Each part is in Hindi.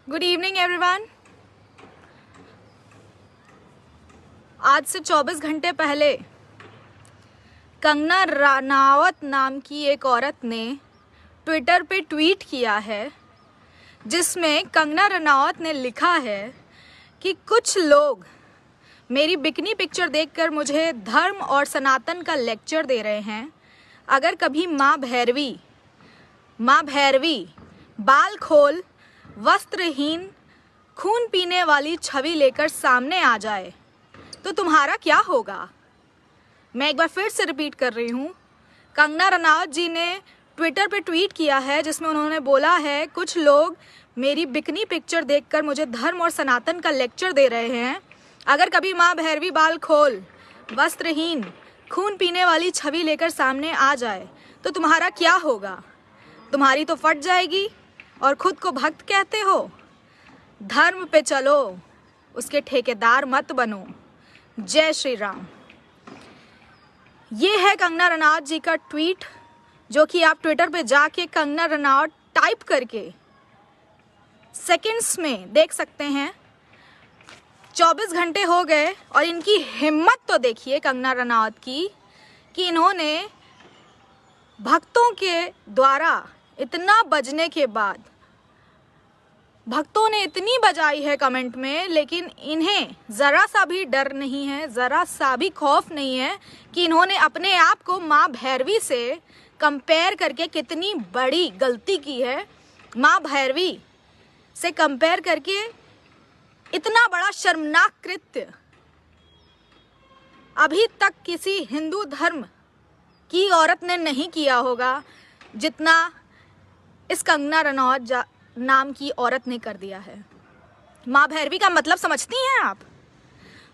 Good evening everyone. आज से 24 घंटे पहले कंगना रनावत नाम की एक औरत ने ट्विटर पे ट्वीट किया है, जिसमें कंगना रनावत ने लिखा है कि कुछ लोग मेरी बिकनी पिक्चर देखकर मुझे धर्म और सनातन का लेक्चर दे रहे हैं। अगर कभी माँ भैरवी बाल खोल वस्त्रहीन खून पीने वाली छवि लेकर सामने आ जाए तो तुम्हारा क्या होगा। मैं एक बार फिर से रिपीट कर रही हूँ। कंगना रनावत जी ने ट्विटर पे ट्वीट किया है, जिसमें उन्होंने बोला है कुछ लोग मेरी बिकनी पिक्चर देखकर मुझे धर्म और सनातन का लेक्चर दे रहे हैं। अगर कभी माँ भैरवी बाल खोल वस्त्रहीन खून पीने वाली छवि लेकर सामने आ जाए तो तुम्हारा क्या होगा। तुम्हारी तो फट जाएगी और खुद को भक्त कहते हो। धर्म पे चलो, उसके ठेकेदार मत बनो। जय श्री राम। ये है कंगना रनावत जी का ट्वीट, जो कि आप ट्विटर पे जाके कंगना रनावत टाइप करके सेकंड्स में देख सकते हैं। 24 घंटे हो गए और इनकी हिम्मत तो देखिए कंगना रनावत की, कि इन्होंने भक्तों के द्वारा इतना बजने के बाद, भक्तों ने इतनी बजाई है कमेंट में, लेकिन इन्हें ज़रा सा भी डर नहीं है, ज़रा सा भी खौफ नहीं है कि इन्होंने अपने आप को माँ भैरवी से कंपेयर करके कितनी बड़ी गलती की है। माँ भैरवी से कंपेयर करके इतना बड़ा शर्मनाक कृत्य अभी तक किसी हिंदू धर्म की औरत ने नहीं किया होगा, जितना इस कंगना रनावत नाम की औरत ने कर दिया है। माँ भैरवी का मतलब समझती हैं आप?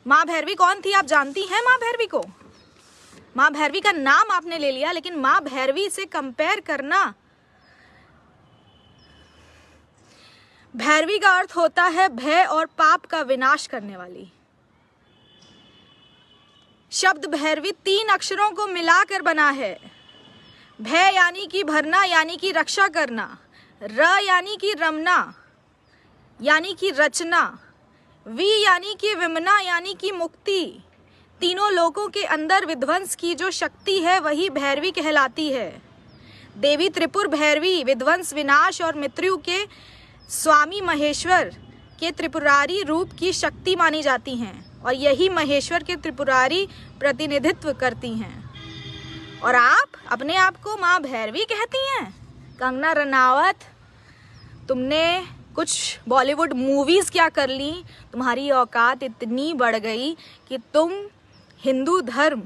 माँ भैरवी कौन थी आप जानती हैं? माँ भैरवी को, माँ भैरवी का नाम आपने ले लिया, लेकिन माँ भैरवी से कंपेयर करना। भैरवी का अर्थ होता है भय और पाप का विनाश करने वाली। शब्द भैरवी 3 अक्षरों को मिलाकर बना है। भय यानी कि भरना, यानी कि रक्षा करना। र यानी कि रमना, यानी कि रचना। वी यानी कि विमना, यानी कि मुक्ति। तीनों लोकों के अंदर विध्वंस की जो शक्ति है वही भैरवी कहलाती है। देवी त्रिपुर भैरवी विध्वंस, विनाश और मृत्यु के स्वामी महेश्वर के त्रिपुरारी रूप की शक्ति मानी जाती हैं, और यही महेश्वर के त्रिपुरारी प्रतिनिधित्व करती हैं। और आप अपने आप को माँ भैरवी कहती हैं? कंगना रनावत, तुमने कुछ बॉलीवुड मूवीज़ क्या कर ली, तुम्हारी औकात इतनी बढ़ गई कि तुम हिंदू धर्म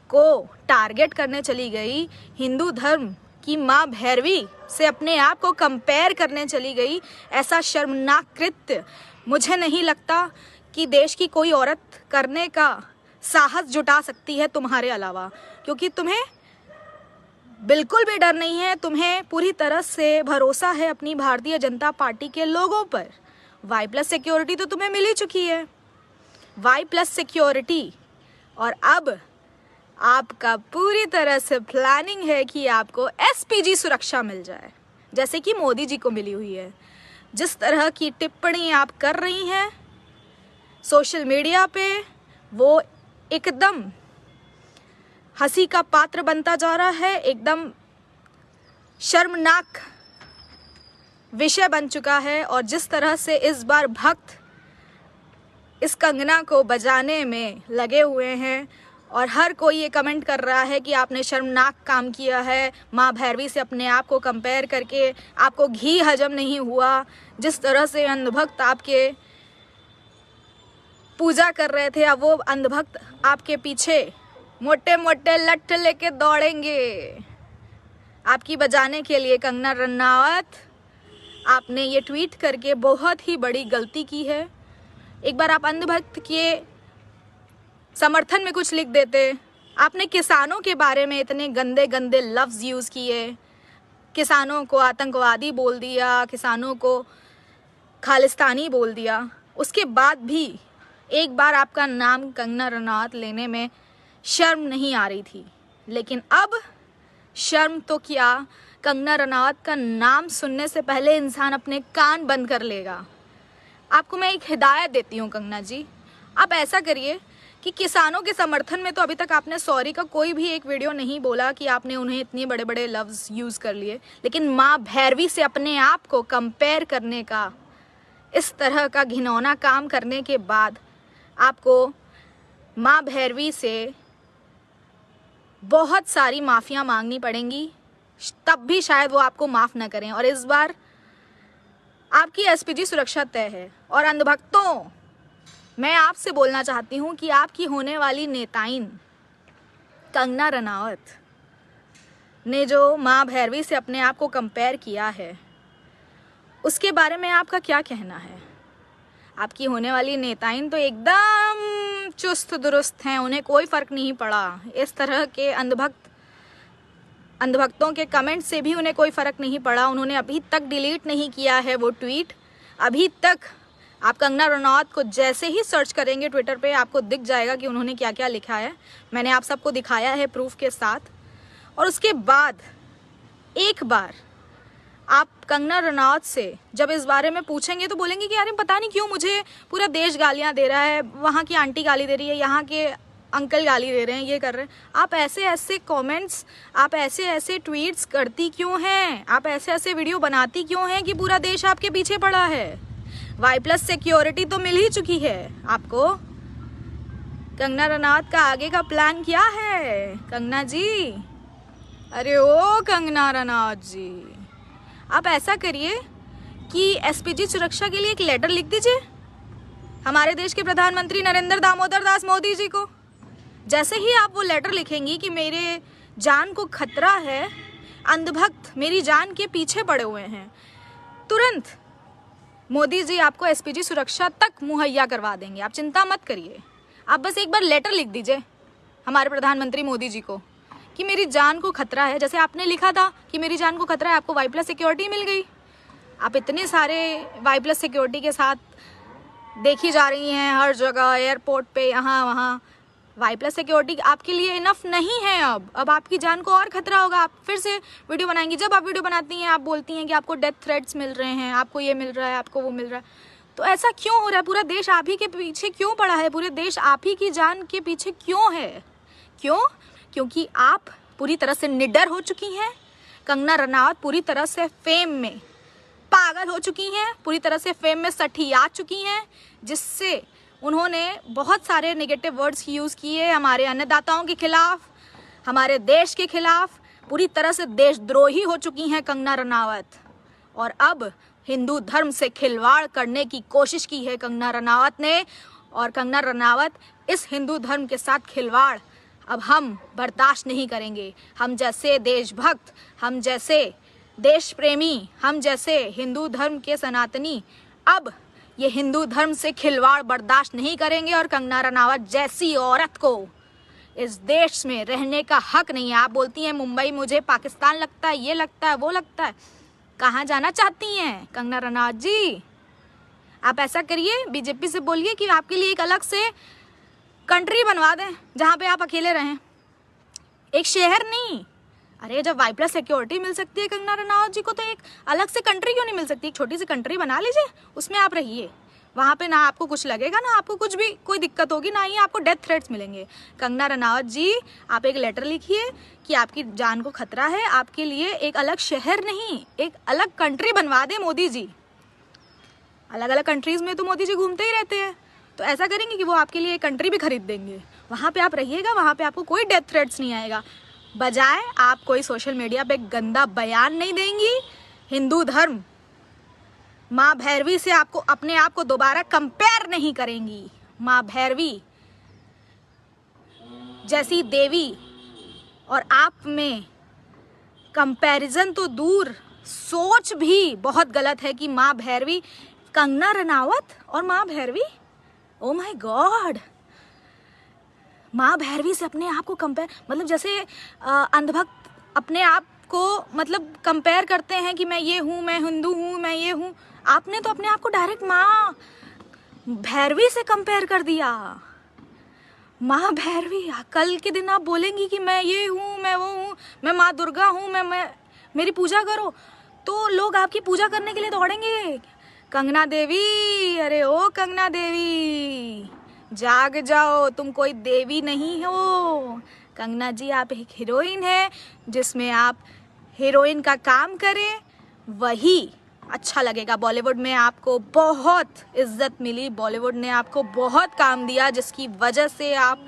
को टारगेट करने चली गई, हिंदू धर्म की माँ भैरवी से अपने आप को कंपेयर करने चली गई। ऐसा शर्मनाक कृत्य मुझे नहीं लगता कि देश की कोई औरत करने का साहस जुटा सकती है तुम्हारे अलावा, क्योंकि तुम्हें बिल्कुल भी डर नहीं है। तुम्हें पूरी तरह से भरोसा है अपनी भारतीय जनता पार्टी के लोगों पर। Y+ सिक्योरिटी तो तुम्हें मिल ही चुकी है, Y+ सिक्योरिटी, और अब आपका पूरी तरह से प्लानिंग है कि आपको SPG सुरक्षा मिल जाए, जैसे कि मोदी जी को मिली हुई है। जिस तरह की टिप्पणी आप कर रही हैं सोशल मीडिया पे, वो एकदम हंसी का पात्र बनता जा रहा है, एकदम शर्मनाक विषय बन चुका है। और जिस तरह से इस बार भक्त इस कंगना को बजाने में लगे हुए हैं, और हर कोई ये कमेंट कर रहा है कि आपने शर्मनाक काम किया है, माँ भैरवी से अपने आप को कंपेयर करके आपको घी हजम नहीं हुआ। जिस तरह से अंधभक्त आपके पूजा कर रहे थे, अब वो अंधभक्त आपके पीछे मोटे मोटे लठ लेके दौड़ेंगे आपकी बजाने के लिए। कंगना रनावत, आपने ये ट्वीट करके बहुत ही बड़ी गलती की है। एक बार आप अंधभक्त के समर्थन में कुछ लिख देते। आपने किसानों के बारे में इतने गंदे गंदे लफ्ज़ यूज़ किए, किसानों को आतंकवादी बोल दिया, किसानों को खालिस्तानी बोल दिया। उसके बाद भी एक बार आपका नाम कंगना रनावत लेने में शर्म नहीं आ रही थी, लेकिन अब शर्म तो क्या, कंगना रनावत का नाम सुनने से पहले इंसान अपने कान बंद कर लेगा। आपको मैं एक हिदायत देती हूँ कंगना जी, आप ऐसा करिए कि किसानों के समर्थन में तो अभी तक आपने सॉरी का कोई भी एक वीडियो नहीं बोला कि आपने उन्हें इतने बड़े बड़े लफ्ज़ यूज़ कर लिए, लेकिन माँ भैरवी से अपने आप को कंपेयर करने का, इस तरह का घिनौना काम करने के बाद आपको माँ भैरवी से बहुत सारी माफ़ियाँ मांगनी पड़ेंगी, तब भी शायद वो आपको माफ़ ना करें। और इस बार आपकी एसपीजी सुरक्षा तय है। और अंधभक्तों, मैं आपसे बोलना चाहती हूँ कि आपकी होने वाली नेताइन कंगना रनावत ने जो माँ भैरवी से अपने आप को कंपेयर किया है, उसके बारे में आपका क्या कहना है? आपकी होने वाली नेताइन तो एकदम चुस्त दुरुस्त हैं, उन्हें कोई फ़र्क नहीं पड़ा। इस तरह के अंधभक्तों के कमेंट से भी उन्हें कोई फ़र्क नहीं पड़ा। उन्होंने अभी तक डिलीट नहीं किया है वो ट्वीट। अभी तक आप कंगना रनावत को जैसे ही सर्च करेंगे ट्विटर पे, आपको दिख जाएगा कि उन्होंने क्या क्या लिखा है। मैंने आप सबको दिखाया है प्रूफ के साथ। और उसके बाद एक बार आप कंगना रनावत से जब इस बारे में पूछेंगे तो बोलेंगे कि अरे पता नहीं क्यों मुझे पूरा देश गालियाँ दे रहा है, वहाँ की आंटी गाली दे रही है, यहाँ के अंकल गाली दे रहे हैं, ये कर रहे हैं। आप ऐसे ऐसे कमेंट्स, आप ऐसे ऐसे ट्वीट्स करती क्यों हैं? आप ऐसे ऐसे वीडियो बनाती क्यों हैं कि पूरा देश आपके पीछे पड़ा है? Y+ सिक्योरिटी तो मिल ही चुकी है आपको। कंगना रनावत का आगे का प्लान क्या है कंगना जी? अरे ओ कंगना रनावत जी, आप ऐसा करिए कि एसपीजी सुरक्षा के लिए एक लेटर लिख दीजिए हमारे देश के प्रधानमंत्री नरेंद्र दामोदर दास मोदी जी को। जैसे ही आप वो लेटर लिखेंगी कि मेरे जान को खतरा है, अंधभक्त मेरी जान के पीछे पड़े हुए हैं, तुरंत मोदी जी आपको एसपीजी सुरक्षा तक मुहैया करवा देंगे। आप चिंता मत करिए। आप बस एक बार लेटर लिख दीजिए हमारे प्रधानमंत्री मोदी जी को कि मेरी जान को खतरा है। जैसे आपने लिखा था कि मेरी जान को खतरा है, आपको Y+ सिक्योरिटी मिल गई। आप इतने सारे Y+ सिक्योरिटी के साथ देखी जा रही हैं हर जगह, एयरपोर्ट पे, यहाँ वहाँ। Y+ सिक्योरिटी आपके लिए इनफ नहीं है। अब आपकी जान को और खतरा होगा। आप फिर से वीडियो बनाएंगी। जब आप वीडियो बनाती हैं आप बोलती हैं कि आपको डेथ थ्रेट्स मिल रहे हैं, आपको ये मिल रहा है, आपको वो मिल रहा है। तो ऐसा क्यों हो रहा है? पूरा देश आप ही के पीछे क्यों पड़ा है? पूरे देश आप ही की जान के पीछे क्यों है? क्यों? क्योंकि आप पूरी तरह से निडर हो चुकी हैं। कंगना रनावत पूरी तरह से फेम में पागल हो चुकी हैं, पूरी तरह से फेम में सठिया चुकी हैं, जिससे उन्होंने बहुत सारे नेगेटिव वर्ड्स यूज़ किए हमारे अन्नदाताओं के खिलाफ, हमारे देश के खिलाफ। पूरी तरह से देशद्रोही हो चुकी हैं कंगना रनावत। और अब हिंदू धर्म से खिलवाड़ करने की कोशिश की है कंगना रनावत ने। और कंगना रनावत, इस हिंदू धर्म के साथ खिलवाड़ अब हम बर्दाश्त नहीं करेंगे। हम जैसे देशभक्त, हम जैसे देश प्रेमी, हम जैसे हिंदू धर्म के सनातनी अब ये हिंदू धर्म से खिलवाड़ बर्दाश्त नहीं करेंगे। और कंगना रनावत जैसी औरत को इस देश में रहने का हक नहीं है। आप बोलती हैं मुंबई मुझे पाकिस्तान लगता है, ये लगता है, वो लगता है। कहाँ जाना चाहती हैं कंगना रनावत जी? आप ऐसा करिए, बीजेपी से बोलिए कि आपके लिए एक अलग से कंट्री बनवा दें जहाँ पे आप अकेले रहें, एक शहर नहीं। अरे जब Y+ सिक्योरिटी मिल सकती है कंगना रनावत जी को, तो एक अलग से कंट्री क्यों नहीं मिल सकती? एक छोटी सी कंट्री बना लीजिए, उसमें आप रहिए। वहाँ पे ना आपको कुछ लगेगा, ना आपको कुछ भी कोई दिक्कत होगी, ना ही आपको डेथ थ्रेट्स मिलेंगे। कंगना रनावत जी, आप एक लेटर लिखिए कि आपकी जान को खतरा है। आपके लिए एक अलग शहर नहीं, एक अलग कंट्री बनवा दें मोदी जी। अलग अलग कंट्रीज़ में तो मोदी जी घूमते ही रहते हैं। तो ऐसा करेंगे कि वो आपके लिए एक कंट्री भी खरीद देंगे। वहाँ पे आप रहिएगा, वहाँ पे आपको कोई डेथ थ्रेट्स नहीं आएगा। बजाय आप कोई सोशल मीडिया पे गंदा बयान नहीं देंगी। हिंदू धर्म माँ भैरवी से आपको अपने आप को दोबारा कंपेयर नहीं करेंगी। माँ भैरवी जैसी देवी और आप में कंपैरिजन तो दूर, सोच भी बहुत गलत है कि माँ भैरवी, कंगना रनावत और माँ भैरवी, ओ माय गॉड, माँ भैरवी से अपने आप को कंपेयर, मतलब जैसे अंधभक्त अपने आप को मतलब कंपेयर करते हैं कि मैं ये हूँ, मैं हिंदू हूँ, मैं ये हूँ। आपने तो अपने आप को डायरेक्ट माँ भैरवी से कंपेयर कर दिया। माँ भैरवी, कल के दिन आप बोलेंगी कि मैं ये हूँ, मैं वो हूँ, मैं माँ दुर्गा हूँ, मैं मेरी पूजा करो, तो लोग आपकी पूजा करने के लिए दौड़ेंगे। कंगना देवी, अरे ओ कंगना देवी, जाग जाओ, तुम कोई देवी नहीं हो। कंगना जी, आप एक हीरोइन है, जिसमें आप हीरोइन का काम करें वही अच्छा लगेगा। बॉलीवुड में आपको बहुत इज्जत मिली, बॉलीवुड ने आपको बहुत काम दिया, जिसकी वजह से आप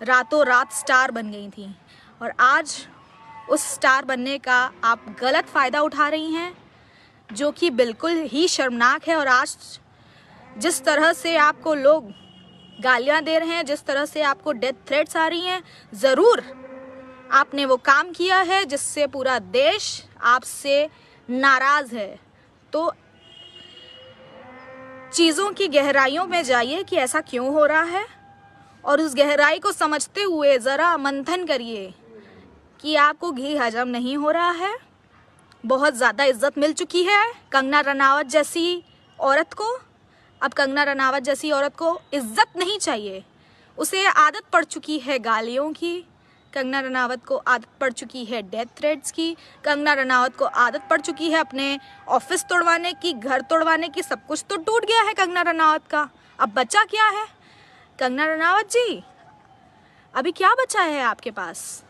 रातों रात स्टार बन गई थी, और आज उस स्टार बनने का आप गलत फ़ायदा उठा रही हैं, जो कि बिल्कुल ही शर्मनाक है। और आज जिस तरह से आपको लोग गालियां दे रहे हैं, जिस तरह से आपको डेथ थ्रेट्स आ रही हैं, ज़रूर आपने वो काम किया है जिससे पूरा देश आपसे नाराज़ है। तो चीज़ों की गहराइयों में जाइए कि ऐसा क्यों हो रहा है, और उस गहराई को समझते हुए ज़रा मंथन करिए कि आपको घी हजम नहीं हो रहा है। बहुत ज़्यादा इज्जत मिल चुकी है कंगना रनावत जैसी औरत को। अब कंगना रनावत जैसी औरत को इज्जत नहीं चाहिए, उसे आदत पड़ चुकी है गालियों की। कंगना रनावत को आदत पड़ चुकी है डेथ थ्रेट्स की। कंगना रनावत को आदत पड़ चुकी है अपने ऑफिस तोड़वाने की, घर तोड़वाने की। सब कुछ तो टूट गया है कंगना रनावत का, अब बचा क्या है? कंगना रनावत जी, अभी क्या बचा है आपके पास?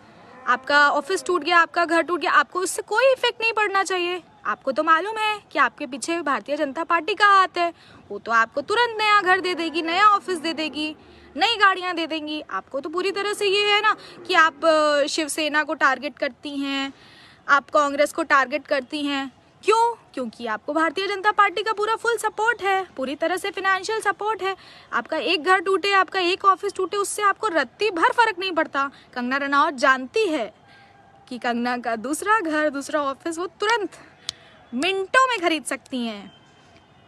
आपका ऑफिस टूट गया, आपका घर टूट गया, आपको इससे कोई इफेक्ट नहीं पड़ना चाहिए। आपको तो मालूम है कि आपके पीछे भारतीय जनता पार्टी का हाथ है। वो तो आपको तुरंत नया घर दे देगी, नया ऑफिस दे देगी, नई गाड़ियां दे देंगी। आपको तो पूरी तरह से ये है ना कि आप शिवसेना को टारगेट करती हैं, आप कांग्रेस को टारगेट करती हैं। क्यों? क्योंकि आपको भारतीय जनता पार्टी का पूरा फुल सपोर्ट है, पूरी तरह से फिनेंशियल सपोर्ट है। आपका एक घर टूटे, आपका एक ऑफिस टूटे, उससे आपको रत्ती भर फर्क नहीं पड़ता। कंगना रनावत जानती है कि कंगना का दूसरा घर, दूसरा ऑफिस वो तुरंत मिनटों में खरीद सकती हैं।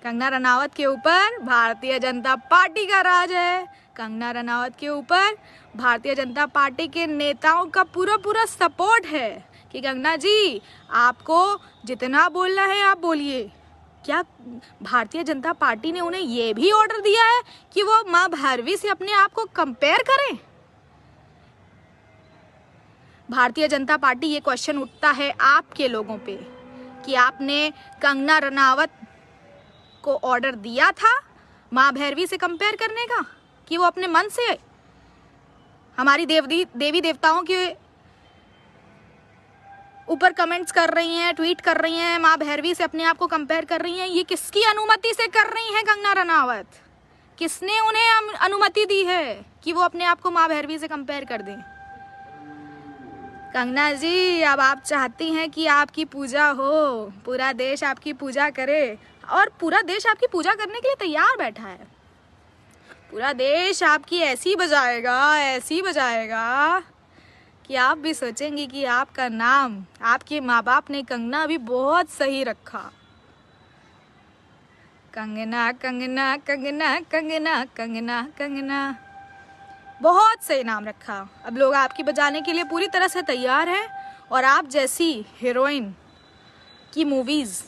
कंगना रनावत के ऊपर भारतीय जनता पार्टी का राज है। कंगना रनावत के ऊपर भारतीय जनता पार्टी के नेताओं का पूरा पूरा सपोर्ट है कि कंगना जी, आपको जितना बोलना है आप बोलिए। क्या भारतीय जनता पार्टी ने उन्हें ये भी ऑर्डर दिया है कि वो माँ भैरवी से अपने आप को कंपेयर करें? भारतीय जनता पार्टी, ये क्वेश्चन उठता है आपके लोगों पे कि आपने कंगना रनावत को ऑर्डर दिया था माँ भैरवी से कंपेयर करने का, कि वो अपने मन से हमारी देवी देवताओं के ऊपर कमेंट्स कर रही हैं, ट्वीट कर रही हैं, माँ भैरवी से अपने आप को कंपेयर कर रही हैं। ये किसकी अनुमति से कर रही हैं कंगना रनावत? किसने उन्हें अनुमति दी है कि वो अपने आप को माँ भैरवी से कंपेयर कर दें? कंगना जी, अब आप चाहती हैं कि आपकी पूजा हो, पूरा देश आपकी पूजा करे, और पूरा देश आपकी पूजा करने के लिए तैयार बैठा है। पूरा देश आपकी ऐसी बजाएगा कि आप भी सोचेंगी कि आपका नाम आपके माँ बाप ने कंगना भी बहुत सही रखा। कंगना कंगना कंगना कंगना कंगना कंगना, बहुत सही नाम रखा। अब लोग आपकी बजाने के लिए पूरी तरह से तैयार हैं, और आप जैसी हीरोइन की मूवीज़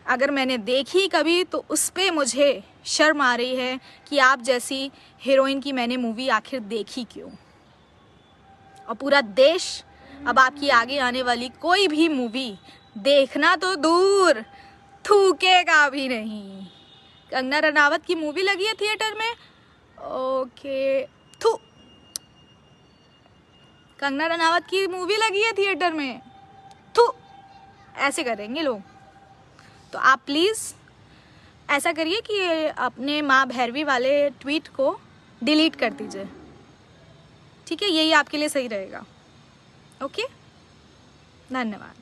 अगर मैंने देखी कभी, तो उस पे मुझे शर्म आ रही है कि आप जैसी हीरोइन की मैंने मूवी आखिर देखी क्यों। और पूरा देश अब आपकी आगे आने वाली कोई भी मूवी देखना तो दूर, थूकेगा भी नहीं। कंगना रनावत की मूवी लगी है थिएटर में, ओके, थू। कंगना रनावत की मूवी लगी है थिएटर में, थू, ऐसे करेंगे लोग। तो आप प्लीज़ ऐसा करिए कि अपने माँ भैरवी वाले ट्वीट को डिलीट कर दीजिए, ठीक है? यही आपके लिए सही रहेगा। ओके, धन्यवाद।